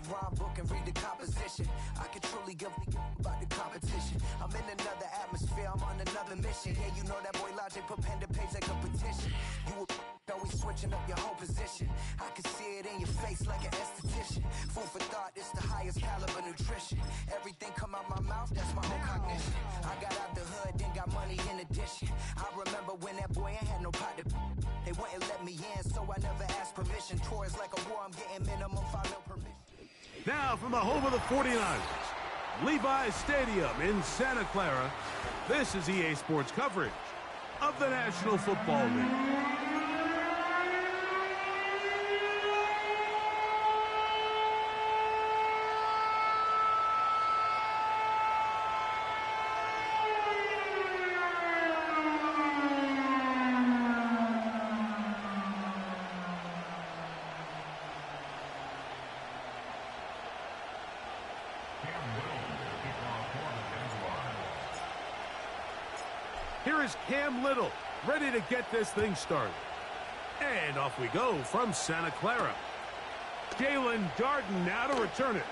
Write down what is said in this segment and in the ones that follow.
rhyme book and read the composition. I can truly give about the competition. I'm in another atmosphere, I'm on another mission. Yeah, you know that boy Logic put pen to page like a petition. You always switching up your whole position. I can see it in your face like an esthetician. Food for thought, it's the highest caliber nutrition. Everything come out my mouth, that's my own cognition. I got out the hood, then got money in addition. I remember when that boy ain't had no pot to. They wouldn't let me in, so I never asked permission. Tours like a war, I'm getting minimum 5 mil permission. Now from the home of the 49ers, Levi's Stadium in Santa Clara, this is EA Sports coverage of the National Football League. Here is Cam Little, ready to get this thing started. And off we go from Santa Clara. Jalen Darden now to return it.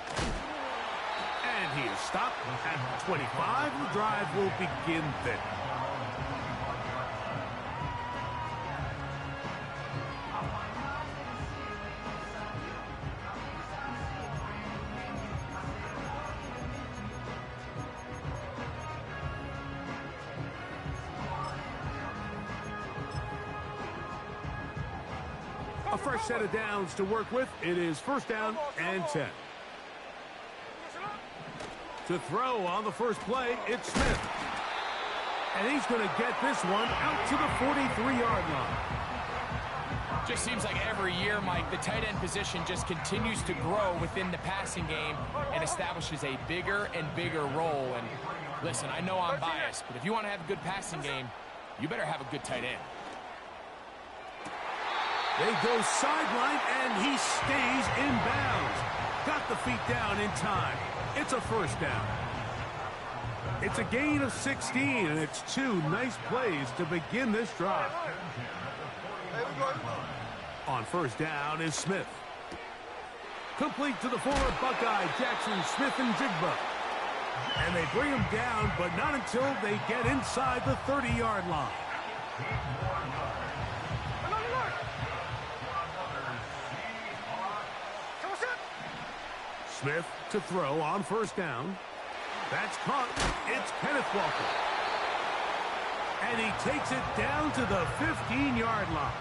And he is stopped at 25. The drive will begin then. A fresh set of downs to work with. It is first down and 10. To throw on the first play, it's Smith. And he's going to get this one out to the 43-yard line. Just seems like every year, Mike, the tight end position just continues to grow within the passing game and establishes a bigger and bigger role. And listen, I know I'm biased, but if you want to have a good passing game, you better have a good tight end. They go sideline, and he stays in bounds. Got the feet down in time. It's a first down. It's a gain of 16, and it's 2 nice plays to begin this drive. On first down is Smith. Complete to the former Buckeye, Jackson Smith-Njigba. And they bring him down, but not until they get inside the 30-yard line. Smith to throw on first down. That's caught. It's Kenneth Walker. And he takes it down to the 15-yard line.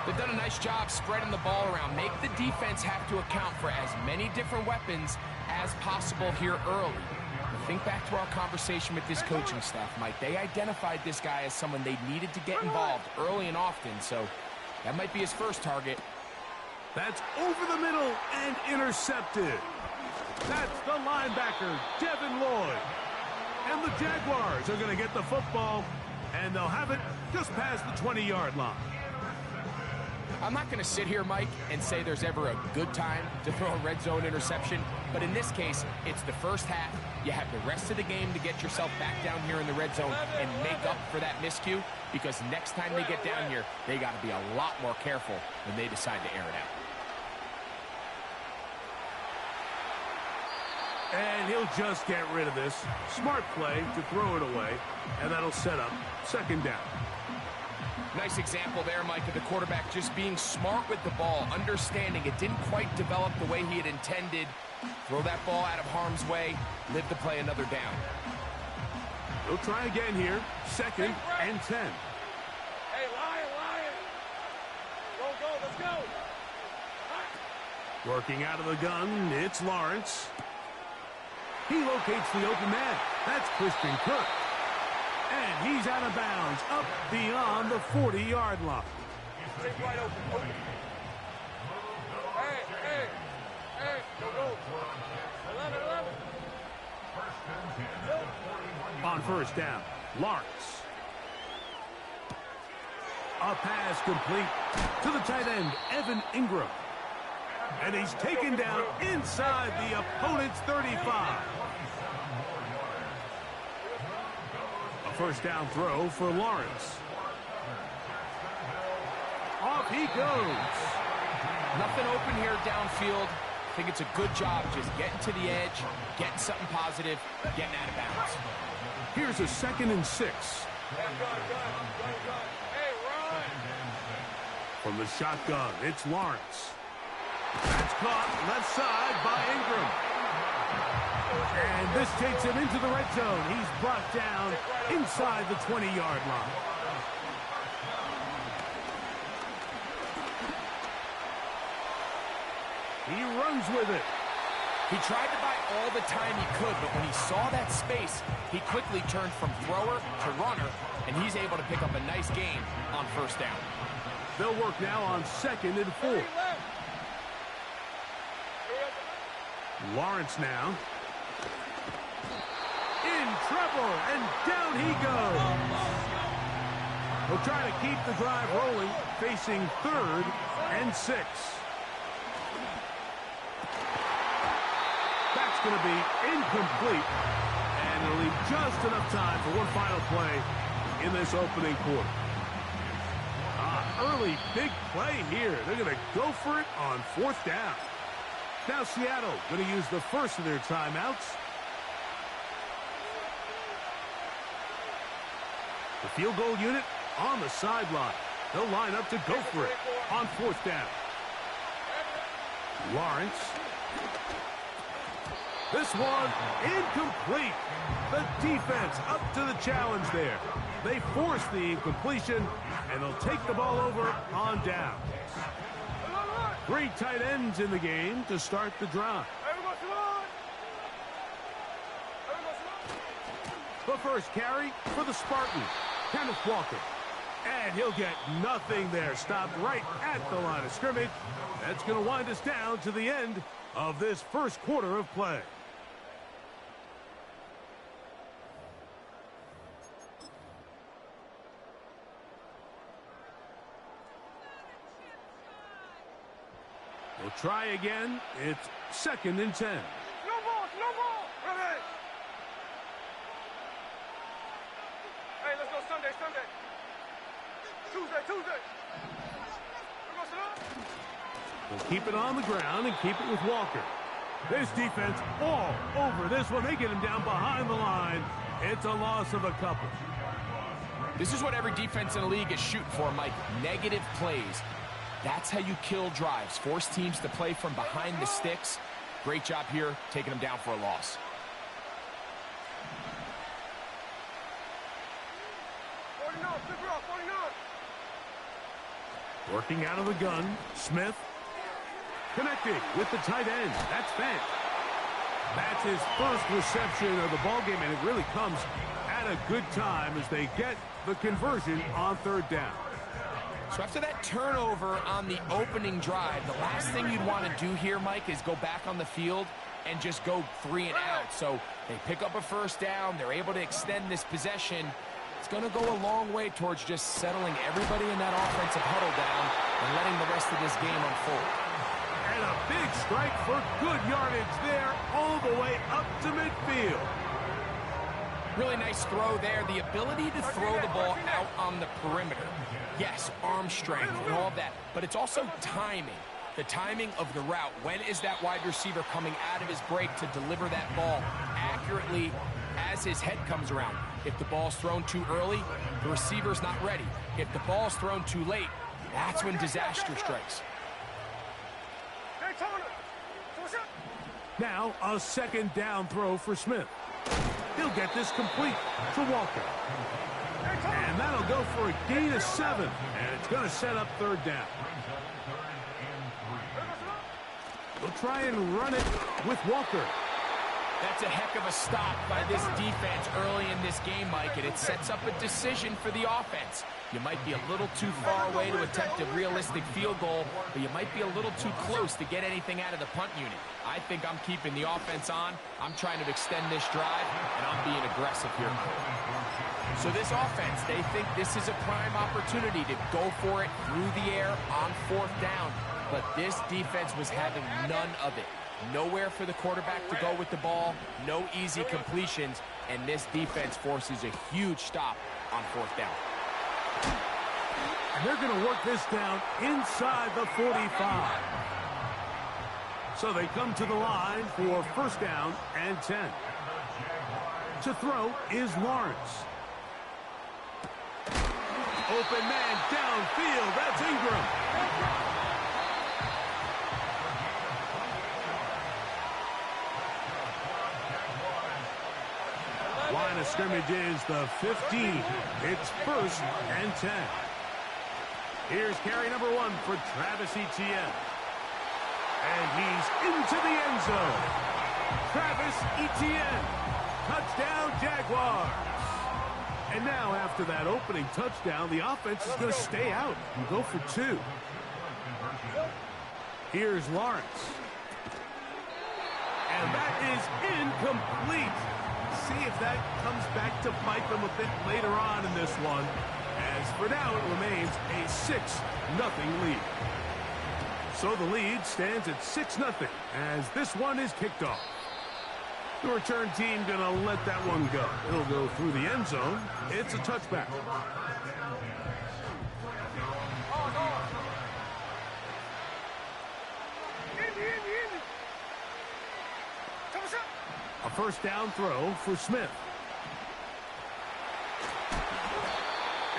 They've done a nice job spreading the ball around. Make the defense have to account for as many different weapons as possible here early. But think back to our conversation with this coaching staff, Mike. They identified this guy as someone they needed to get involved early and often, so that might be his first target. That's over the middle and intercepted. That's the linebacker, Devin Lloyd. And the Jaguars are going to get the football, and they'll have it just past the 20-yard line. I'm not going to sit here, Mike, and say there's ever a good time to throw a red zone interception, but in this case, it's the first half. You have the rest of the game to get yourself back down here in the red zone and make up for that miscue, because next time they get down here, they got to be a lot more careful when they decide to air it out. And he'll just get rid of this. Smart play to throw it away, and that'll set up second down. Nice example there, Mike, of the quarterback just being smart with the ball, understanding it didn't quite develop the way he had intended. Throw that ball out of harm's way, live to play another down. We'll try again here, second and 10. Hey, Lion! Go, let's go! Working out of the gun, it's Lawrence. He locates the open man. That's Christian Kirk. And he's out of bounds, up beyond the 40-yard line. Take wide open. Hey, go. 11. On first down, Lawrence. A pass complete to the tight end, Evan Ingram. And he's taken down inside the opponent's 35. A first down throw for Lawrence. Off he goes. Nothing open here downfield. think it's a good job just getting to the edge, getting something positive, getting out of bounds. Here's a 2nd and 6. Hey, run! From the shotgun, it's Lawrence. That's caught left side by Ingram. And this takes him into the red zone. He's brought down inside the 20-yard line. He runs with it. He tried to buy all the time he could, but when he saw that space, he quickly turned from thrower to runner, and he's able to pick up a nice gain on 1st down. They'll work now on 2nd and 4. Lawrence now. In trouble, and down he goes. He'll try to keep the drive rolling, facing 3rd and 6. That's going to be incomplete, and it'll leave just enough time for one final play in this opening quarter. Early big play here. They're going to go for it on 4th down. Now Seattle going to use the first of their timeouts. The field goal unit on the sideline. They'll line up to go for it on 4th down. Lawrence. This one incomplete. The defense up to the challenge there. They force the incompletion, and they'll take the ball over on down. 3 tight ends in the game to start the drive. The first carry for the Spartans, Kenneth Walker. And he'll get nothing there. Stopped right at the line of scrimmage. That's going to wind us down to the end of this first quarter of play. We'll try again. It's 2nd and 10. No ball, no ball. Ready. Hey, let's go Sunday. Tuesday. We're going to sit up. We'll keep it on the ground and keep it with Walker. This defense all over this one. They get him down behind the line. It's a loss of a couple. This is what every defense in the league is shooting for, Mike. Negative plays. That's how you kill drives. Force teams to play from behind the sticks. Great job here, taking them down for a loss. 49, 49. Working out of the gun, Smith. Connecting with the tight end. That's Fant. That's his first reception of the ballgame, and it really comes at a good time as they get the conversion on 3rd down. So after that turnover on the opening drive, the last thing you'd want to do here, Mike, is go back on the field and just go 3 and out. So they pick up a 1st down. They're able to extend this possession. It's going to go a long way towards just settling everybody in that offensive huddle down and letting the rest of this game unfold. And a big strike for good yardage there all the way up to midfield. Really nice throw there. The ability to throw the ball out on the perimeter. Yes, arm strength and all of that, but it's also timing. The timing of the route. When is that wide receiver coming out of his break to deliver that ball accurately as his head comes around? If the ball's thrown too early, the receiver's not ready. If the ball's thrown too late, that's when disaster strikes. Now a 2nd down throw for Smith. He'll get this complete to Walker. And that'll go for a gain of 7. And it's going to set up 3rd down. They'll try and run it with Walker. That's a heck of a stop by this defense early in this game, Mike, and it sets up a decision for the offense. You might be a little too far away to attempt a realistic field goal, but you might be a little too close to get anything out of the punt unit. I think I'm keeping the offense on. I'm trying to extend this drive, and I'm being aggressive here. So this offense, they think this is a prime opportunity to go for it through the air on 4th down, but this defense was having none of it. Nowhere for the quarterback to go with the ball, no easy completions, and this defense forces a huge stop on 4th down. And they're going to work this down inside the 45. So they come to the line for first down and 10. To throw is Lawrence. Open man downfield. That's Ingram. Line of scrimmage is the 15. It's first and 10. Here's carry number 1 for Travis Etienne. And he's into the end zone. Travis Etienne. Touchdown, Jaguars. And now after that opening touchdown, the offense is going to stay out and go for 2. Here's Lawrence. And that is incomplete. See if that comes back to bite them a bit later on in this one. As for now, it remains a 6-0 lead. So the lead stands at 6-0 as this one is kicked off. The return team going to let that one go. It'll go through the end zone. It's a touchback. A first down throw for Smith.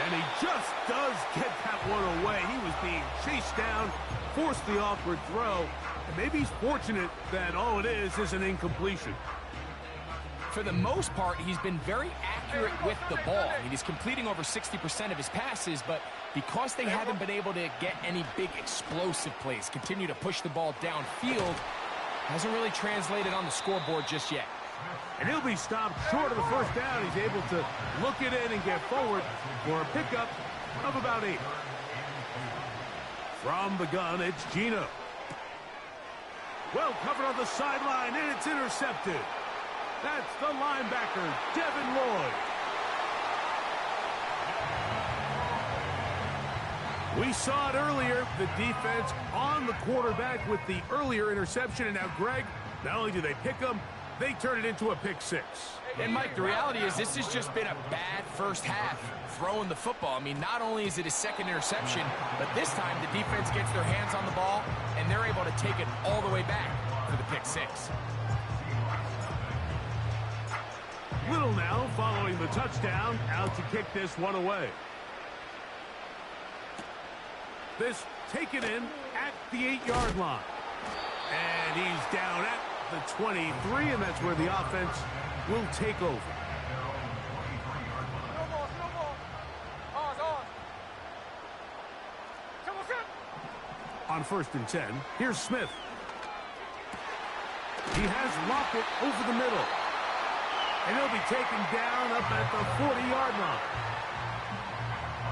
And he just does get that one away. He was being chased down, forced the awkward throw. And maybe he's fortunate that all it is an incompletion. For the most part, he's been very accurate with the ball. I mean, he's completing over 60% of his passes, but because they haven't been able to get any big explosive plays, continue to push the ball downfield, hasn't really translated on the scoreboard just yet. And he'll be stopped short of the first down. He's able to look it in and get forward for a pickup of about 8. From the gun, it's Gino. Well covered on the sideline, and it's intercepted. That's the linebacker, Devin Lloyd. We saw it earlier, the defense on the quarterback with the earlier interception. And now, Greg, not only do they pick him, they turn it into a pick 6. And, Mike, the reality is this has just been a bad first half throwing the football. I mean, not only is it his second interception, but this time the defense gets their hands on the ball, and they're able to take it all the way back for the pick 6. Little now following the touchdown, out to kick this one away. This taken in at the 8-yard line. And he's down at the 23, and that's where the offense will take over. On first and 10, here's Smith. He has Lockett over the middle. And he'll be taken down up at the 40-yard line.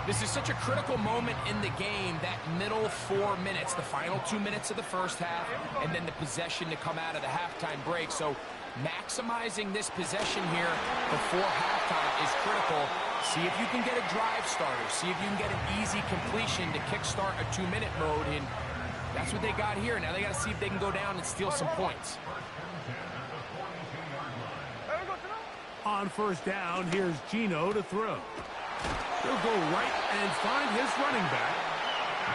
This is such a critical moment in the game, that middle 4 minutes, the final 2 minutes of the first half, and then the possession to come out of the halftime break. So maximizing this possession here before halftime is critical. See if you can get a drive starter. See if you can get an easy completion to kickstart a 2-minute mode. And that's what they got here. Now they got to see if they can go down and steal some points. On first down, here's Gino to throw. He'll go right and find his running back.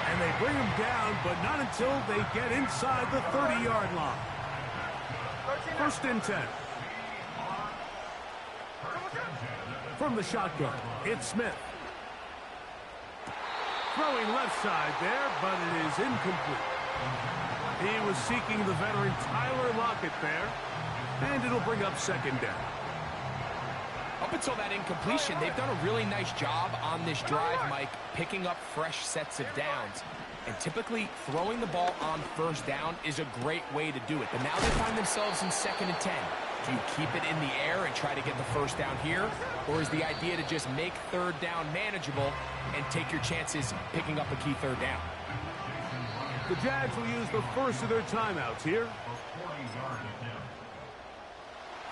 And they bring him down, but not until they get inside the 30-yard line. First and 10. From the shotgun, it's Smith. Throwing left side there, but it is incomplete. He was seeking the veteran Tyler Lockett there, and it'll bring up second down. Up until that incompletion, they've done a really nice job on this drive, Mike, picking up fresh sets of downs. And typically, throwing the ball on first down is a great way to do it. But now they find themselves in second and 10. Do you keep it in the air and try to get the first down here? Or is the idea to just make third down manageable and take your chances picking up a key third down? The Jags will use the first of their timeouts here.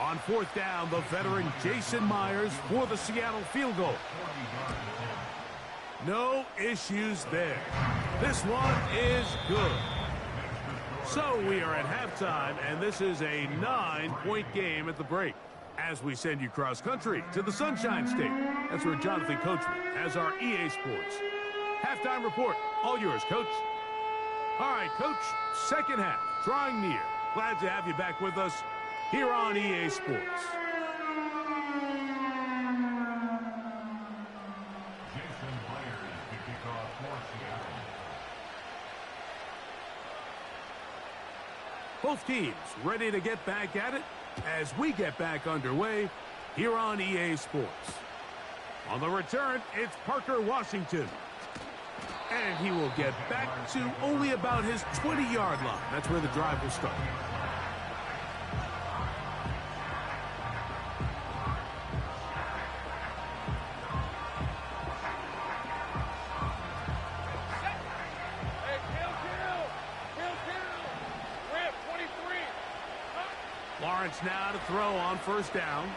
On fourth down, the veteran Jason Myers for the Seattle field goal. No issues there. This one is good. So we are at halftime, and this is a 9-point game at the break as we send you cross-country to the Sunshine State. That's where Jonathan Coachman has our EA Sports halftime report. All yours, Coach. All right, Coach, second half, drawing near. Glad to have you back with us here on EA Sports. Both teams ready to get back at it as we get back underway here on EA Sports. On the return, it's Parker Washington. And he will get back to only about his 20-yard line. That's where the drive will start. Lawrence now to throw on first down.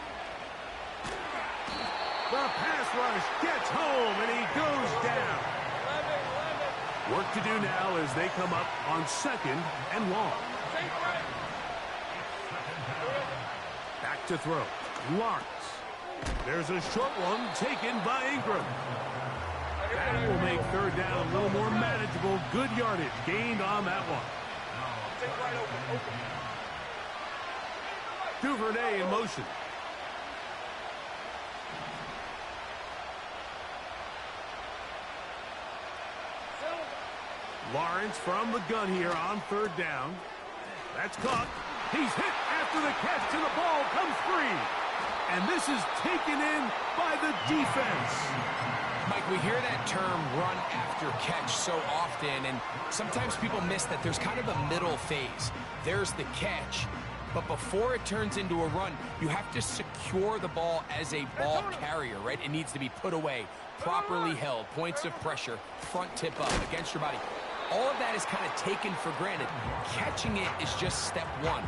The pass rush gets home, and he goes down. Work to do now as they come up on second and long. Back to throw. Lawrence. There's a short one taken by Ingram. That will make third down a little more manageable. Good yardage gained on that one. Duvernay in motion. Lawrence from the gun here on third down. That's caught. He's hit after the catch, and the ball comes free. And this is taken in by the defense. Mike, we hear that term run after catch so often, and sometimes people miss that there's kind of a middle phase. There's the catch, but before it turns into a run, you have to secure the ball as a ball carrier, right? It needs to be put away, properly held, points of pressure, front tip up against your body. All of that is kind of taken for granted. Catching it is just step one.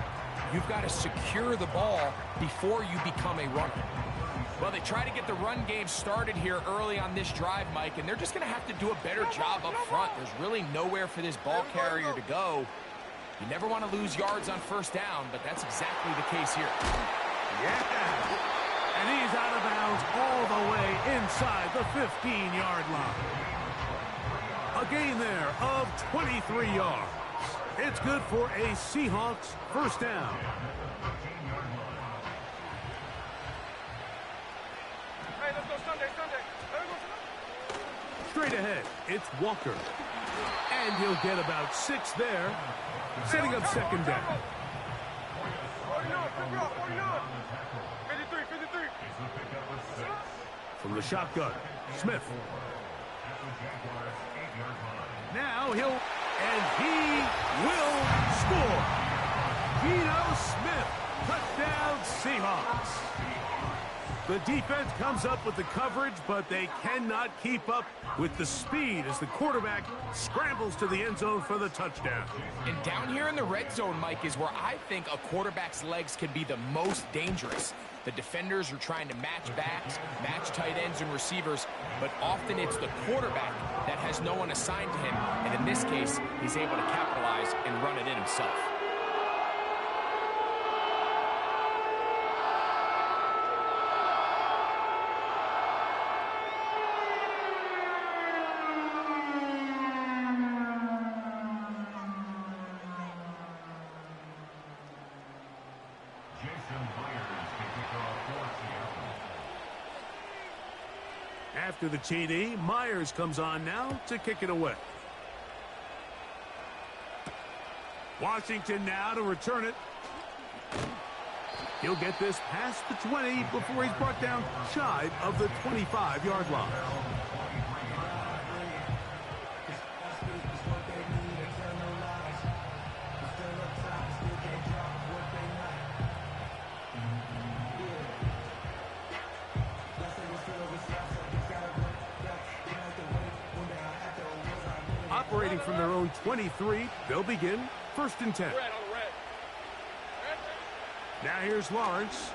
You've got to secure the ball before you become a runner. Well, they try to get the run game started here early on this drive, Mike, and they're just going to have to do a better job up front. There's really nowhere for this ball carrier to go. You never want to lose yards on first down, but that's exactly the case here. Yeah. And he's out of bounds all the way inside the 15-yard line. A gain there of 23 yards. It's good for a Seahawks first down. Hey, let's go Sunday. Straight ahead, it's Walker. And he'll get about 6 there, setting up second down. 49. 53. From the shotgun, Smith. Now he will score. Geno Smith, touchdown Seahawks. The defense comes up with the coverage, but they cannot keep up with the speed as the quarterback scrambles to the end zone for the touchdown. And down here in the red zone, Mike, is where I think a quarterback's legs can be the most dangerous. The defenders are trying to match backs, match tight ends and receivers, but often it's the quarterback that has no one assigned to him, and in this case, he's able to capitalize and run it in himself. After the TD, Myers comes on now to kick it away. Washington now to return it. He'll get this past the 20 before he's brought down shy of the 25-yard line. Operating from their own 23, they'll begin 1st and 10. Now here's Lawrence.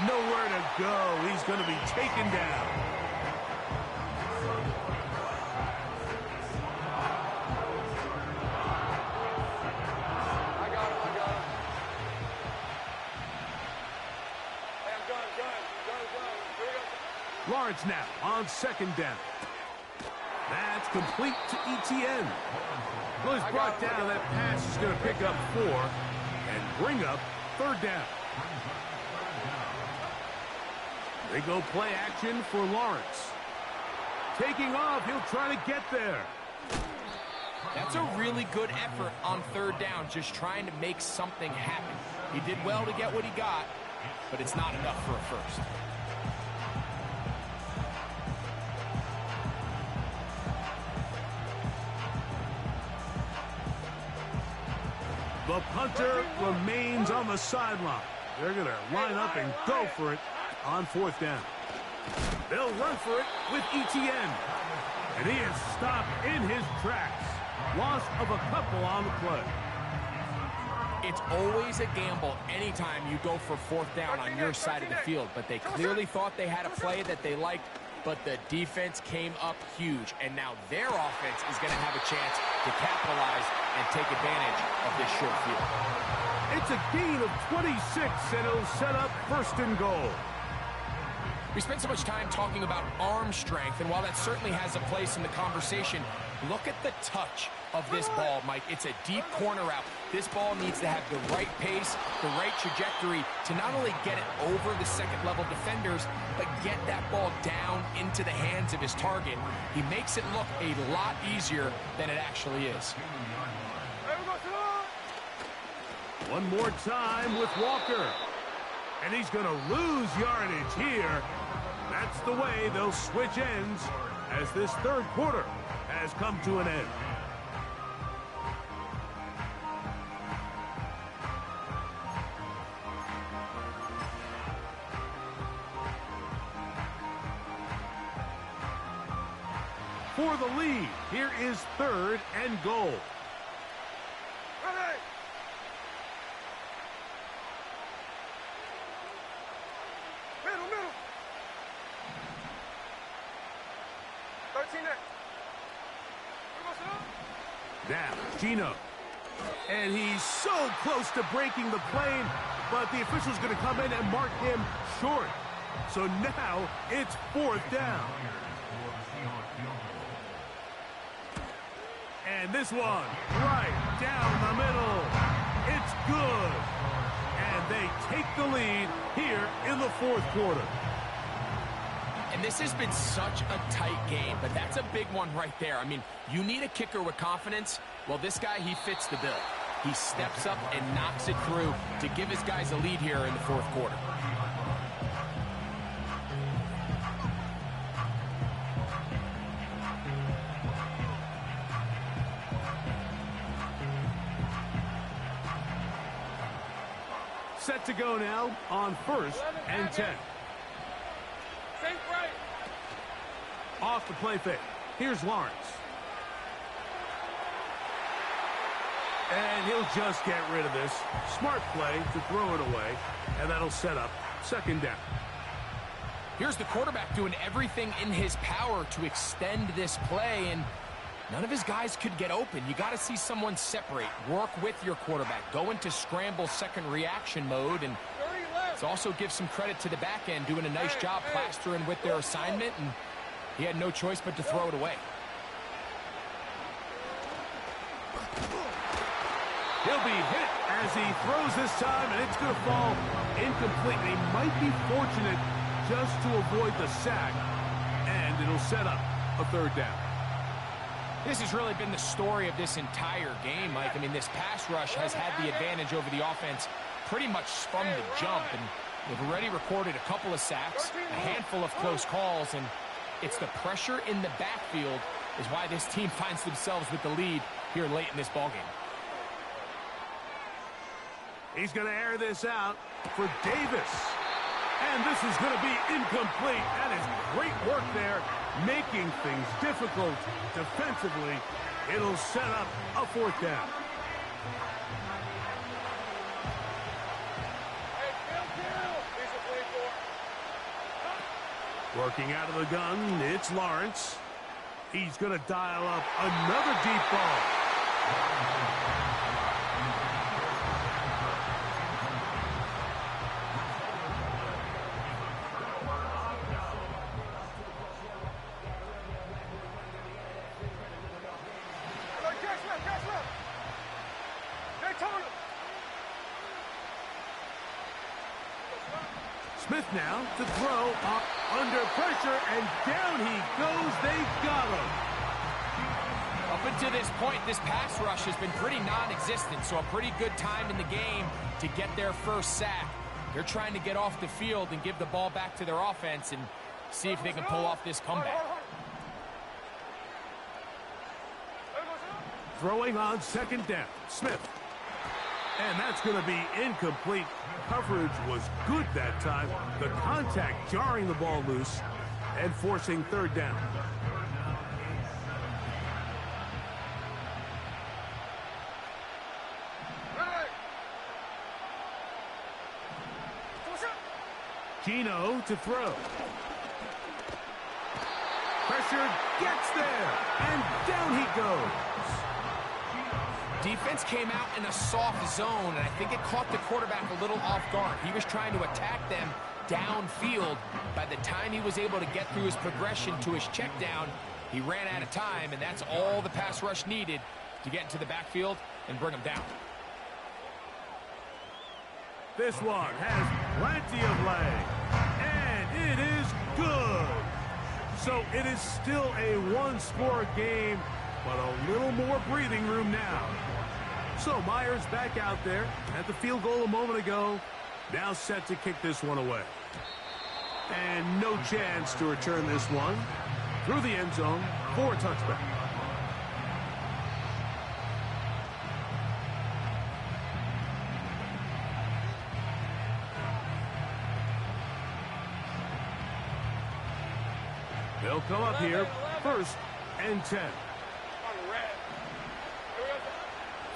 Nowhere to go. He's going to be taken down. I got him. Hey, I'm done. Here we go. Lawrence now on 2nd down. That's It's complete to ETN. Well, he's brought down. That pass is going to pick up 4 and bring up 3rd down. They go play action for Lawrence. Taking off, he'll try to get there. That's a really good effort on 3rd down, just trying to make something happen. He did well to get what he got, but it's not enough for a first. The punter remains on the sideline. They're going to line up and go for it on 4th down. They'll run for it with ETN. And he is stopped in his tracks. Loss of a couple on the play. It's always a gamble anytime you go for 4th down on your side of the field. But they clearly thought they had a play that they liked, but the defense came up huge. And now their offense is going to have a chance to capitalize and take advantage of this short field. It's a gain of 26, and it'll set up 1st and goal. We spent so much time talking about arm strength, and while that certainly has a place in the conversation, look at the touch of this ball, Mike. It's a deep corner route. This ball needs to have the right pace, the right trajectory to not only get it over the second-level defenders, but get that ball down into the hands of his target. He makes it look a lot easier than it actually is. One more time with Walker. And he's going to lose yardage here. That's the way they'll switch ends as this 3rd quarter has come to an end. For the lead, here is 3rd and goal. Now, Gino. And he's so close to breaking the plane, but the official's going to come in and mark him short. So now it's 4th down. And this one right down the middle. It's good. And they take the lead here in the 4th quarter. And this has been such a tight game, but that's a big one right there. I mean, you need a kicker with confidence. Well, this guy, he fits the bill. He steps up and knocks it through to give his guys a lead here in the 4th quarter. Set to go now on 1st and 10. Off the play fake. Here's Lawrence. And he'll just get rid of this. Smart play to throw it away, and that'll set up 2nd down. Here's the quarterback doing everything in his power to extend this play, and none of his guys could get open. You got to see someone separate, work with your quarterback, go into scramble second reaction mode, and it also gives some credit to the back end doing a nice job plastering with their assignment, and he had no choice but to throw it away. He'll be hit as he throws this time, and it's going to fall incomplete. He might be fortunate just to avoid the sack, and it'll set up a 3rd down. This has really been the story of this entire game, Mike. I mean, this pass rush has had the advantage over the offense pretty much from the jump, and they've already recorded a couple of sacks, a handful of close calls, and it's the pressure in the backfield is why this team finds themselves with the lead here late in this ballgame. He's going to air this out for Davis. And this is going to be incomplete. That is great work there, making things difficult defensively. It'll set up a 4th down. Working out of the gun, it's Lawrence. He's going to dial up another deep ball. Smith now to throw up under pressure, and down he goes. They got him. Up until this point, this pass rush has been pretty non-existent, so a pretty good time in the game to get their first sack. They're trying to get off the field and give the ball back to their offense and see if they can pull off this comeback. Throwing on second down, Smith. And that's going to be incomplete. Coverage was good that time. The contact jarring the ball loose and forcing third down. Gino to throw. Pressure gets there, and down he goes. Defense came out in a soft zone, and I think it caught the quarterback a little off guard. He was trying to attack them downfield. By the time he was able to get through his progression to his check down, he ran out of time, and that's all the pass rush needed to get into the backfield and bring him down. This one has plenty of leg, and it is good. So it is still a one-score game, but a little more breathing room now. So Myers back out there at the field goal a moment ago, now set to kick this one away. And no chance to return this one through the end zone for a touchback. They'll come up here, 1st and 10.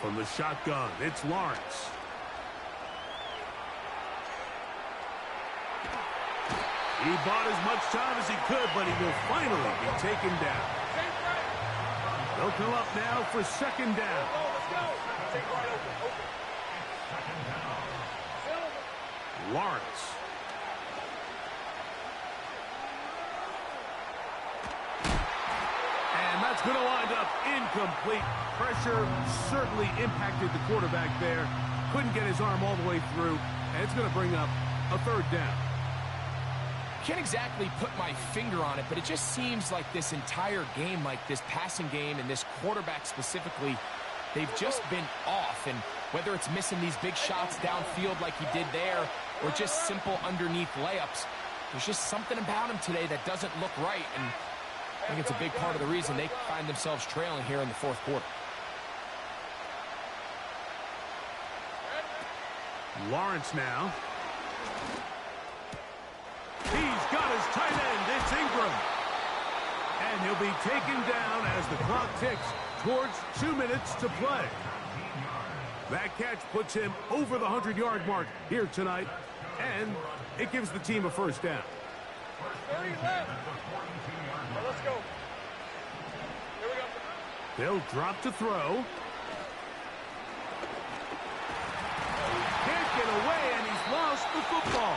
From the shotgun, it's Lawrence. He bought as much time as he could, but he will finally be taken down. They'll come up now for 2nd down. Lawrence. And that's going to wind up incomplete. Pressure certainly impacted the quarterback there. Couldn't get his arm all the way through. And it's going to bring up a 3rd down. Can't exactly put my finger on it, but it just seems like this entire game, like this passing game and this quarterback specifically, they've just been off. And whether it's missing these big shots downfield like he did there or just simple underneath layups, there's just something about him today that doesn't look right. And I think it's a big part of the reason they find themselves trailing here in the 4th quarter. Lawrence now. He's got his tight end. It's Ingram. And he'll be taken down as the clock ticks towards 2 minutes to play. That catch puts him over the 100-yard mark here tonight, and it gives the team a 1st down. 30 left. Let's go. Here we go. They'll drop to throw. Can't get away, and he's lost the football.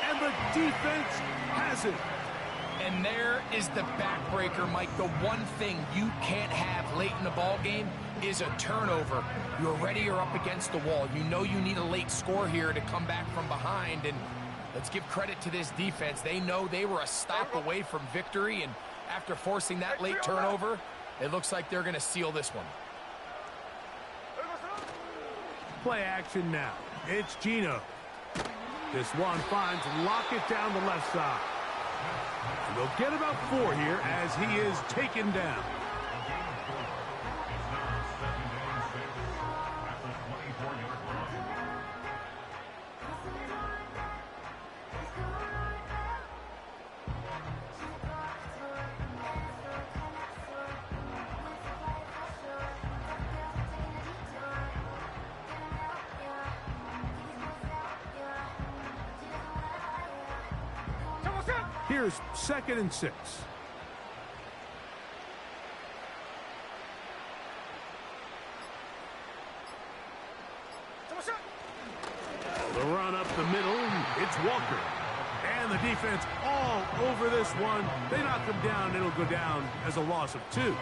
And the defense has it. And there is the backbreaker, Mike. The one thing you can't have late in the ball game is a turnover. You already are up against the wall. You know you need a late score here to come back from behind. And let's give credit to this defense. They know they were a stop away from victory. And after forcing that late turnover, it looks like they're going to seal this one. Play action now. It's Gino. This one finds Lockett down the left side. And they'll get about 4 here as he is taken down. Here's 2nd and 6. The run up the middle, it's Walker. And the defense all over this one. They knock him down, it'll go down as a loss of 2.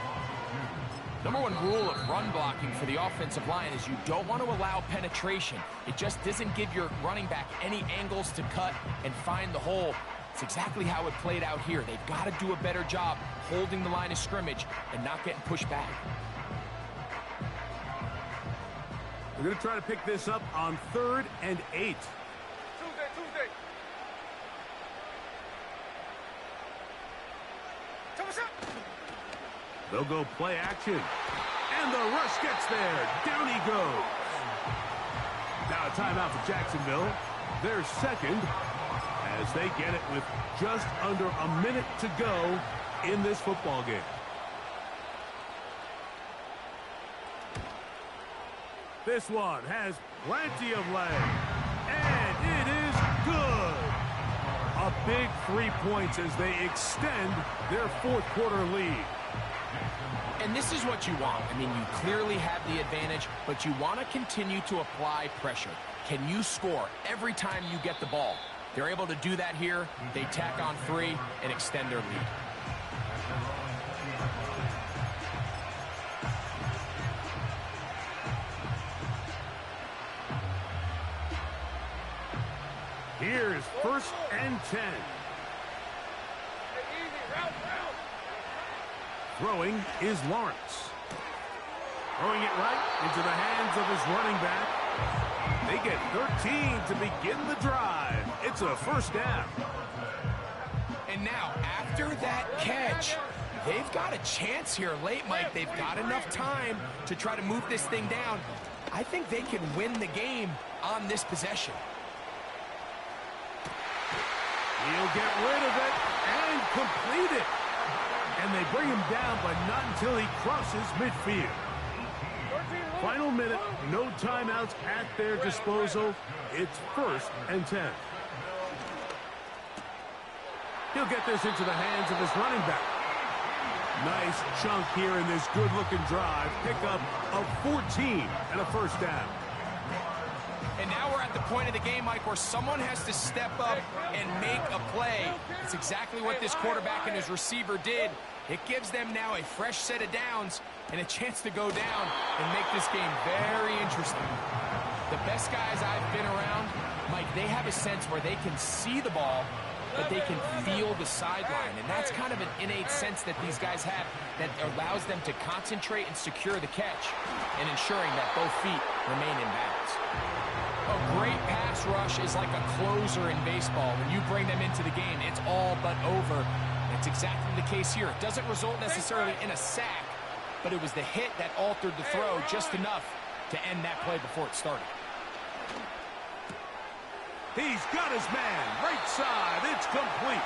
Number one rule of run blocking for the offensive line is you don't want to allow penetration. It just doesn't give your running back any angles to cut and find the hole. It's exactly how it played out here. They've got to do a better job holding the line of scrimmage and not getting pushed back. We're going to try to pick this up on 3rd and 8. Tuesday. They'll go play action. And the rush gets there. Down he goes. Now a timeout for Jacksonville. Their second as they get it with just under a minute to go in this football game. This one has plenty of leg. And it is good. A big 3 points as they extend their fourth quarter lead. And this is what you want. I mean, you clearly have the advantage, but you want to continue to apply pressure. Can you score every time you get the ball? They're able to do that here. They tack on 3 and extend their lead. Here's 1st and 10. Throwing is Lawrence. Throwing it right into the hands of his running back. They get 13 to begin the drive. It's a first down. And now, after that catch, they've got a chance here late, Mike. They've got enough time to try to move this thing down. I think they can win the game on this possession. He'll get rid of it and complete it. And they bring him down, but not until he crosses midfield. Final minute, no timeouts at their disposal. It's 1st and 10. He'll get this into the hands of his running back. Nice chunk here in this good-looking drive. Pick up of 14 and a first down. And now we're at the point of the game, Mike, where someone has to step up and make a play. It's exactly what this quarterback and his receiver did. It gives them now a fresh set of downs and a chance to go down and make this game very interesting. The best guys I've been around, Mike, they have a sense where they can see the ball, but they can feel the sideline. And that's kind of an innate sense that these guys have that allows them to concentrate and secure the catch and ensuring that both feet remain in bounds. A great pass rush is like a closer in baseball. When you bring them into the game, it's all but over. That's exactly the case here. It doesn't result necessarily in a sack, but it was the hit that altered the throw just enough to end that play before it started. He's got his man. Right side. It's complete.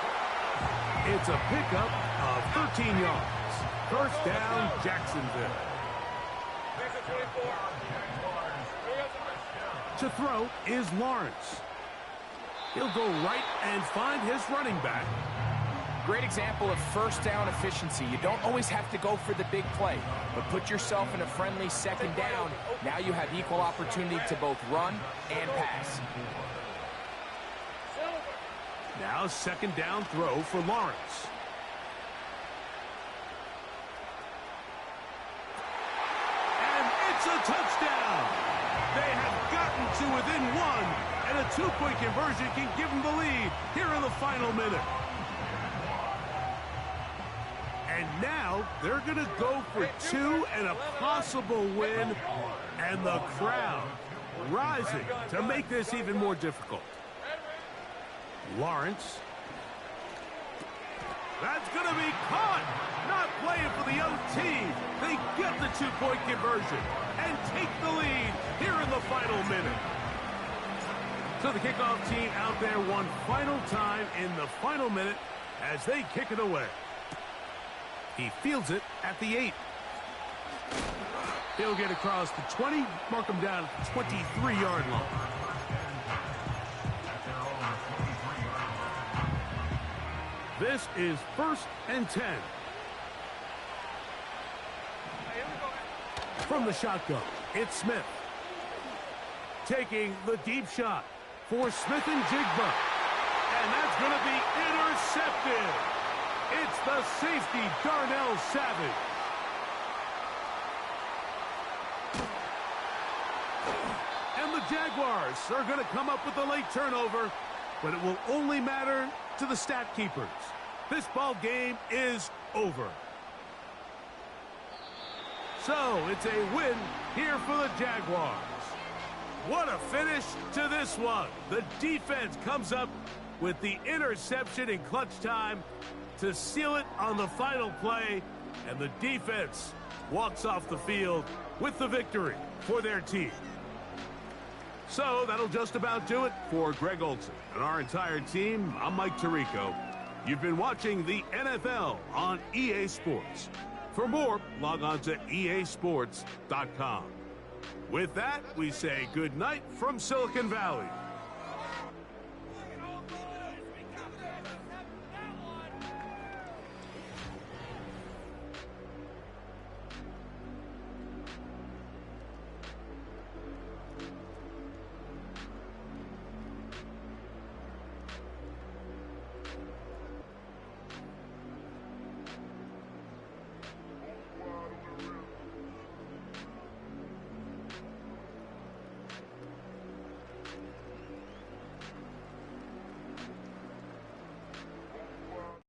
It's a pickup of 13 yards. First down, Jacksonville. To throw is Lawrence. He'll go right and find his running back. Great example of first down efficiency. You don't always have to go for the big play, but put yourself in a friendly second down. Now you have equal opportunity to both run and pass. Now second down throw for Lawrence. And it's a touchdown. They have gotten to within one, and a 2-point conversion can give them the lead here in the final minute. And now they're going to go for 2 and a possible win, and the crowd rising to make this even more difficult. Lawrence. That's going to be caught. Not playing for the OT. They get the 2-point conversion and take the lead here in the final minute. So the kickoff team out there one final time in the final minute as they kick it away. He fields it at the 8. He'll get across the 20, mark him down at the 23-yard line. This is 1st and 10. From the shotgun, it's Smith. Taking the deep shot for Smith and Jigba. And that's going to be intercepted. It's the safety, Darnell Savage. And the Jaguars are going to come up with a late turnover, but it will only matter to the stat keepers. This ball game is over. So it's a win here for the Jaguars. What a finish to this one. The defense comes up with the interception in clutch time to seal it on the final play, and the defense walks off the field with the victory for their team. So that'll just about do it for Greg Olsen and our entire team. I'm Mike Tirico. You've been watching the NFL on EA Sports. For more, log on to easports.com. With that, we say good night from Silicon Valley.